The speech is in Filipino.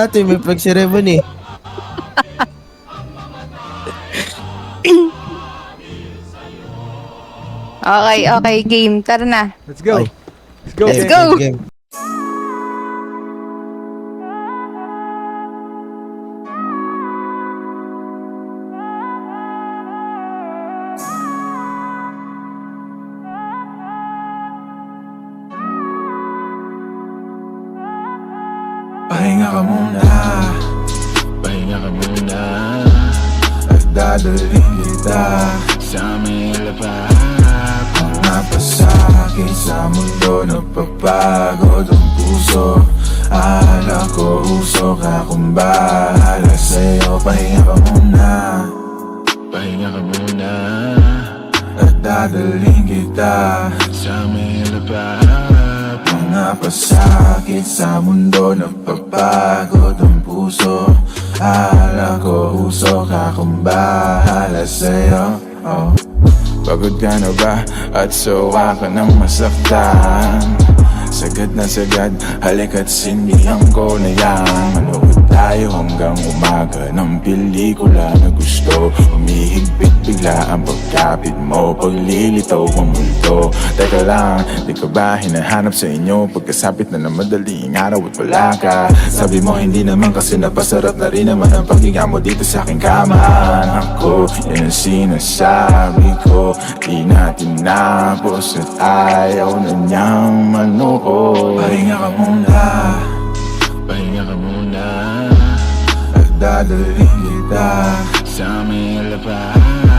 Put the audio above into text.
Ate, may flag ceremony. Okay, game. Tara na. Let's go. Ay. Let's go. Let's Game. go. Game. Pahinga ka muna, Pahinga ka muna at dadalhin kita sa may lapat. mga pasakit sa mundo. Napapagod ang puso, akala ko usok akong bahala sa'yo. Pahinga ka muna, Pahinga ka muna at dadalhin kita sa may lapat. mga pasakit sa mundo. Napapagod ang puso, akala ko usok akong bahala sa'yo. Pagod ka na ba at sawa ka ng masaktan? Sagad na sagad, halika't sindihan ko na yan. Manood tayo hanggang umaga ng pelikula na gusto. Umihigpit bigla ang pagkapit mo, paglilitaw ang multo. Teka lang, di ka ba hinahanap sa inyo? Pagkasapit na ng madaling araw at wala ka. Sabi mo hindi naman kasi napasarap na rin naman ang paghinga mo dito sa aking kama. Ako, yan ang sinasabi ko, di na tinapos at ayaw na niyang manood. Pahinga ka muna, Pahinga ka muna at dadalhin kita sa may lapat.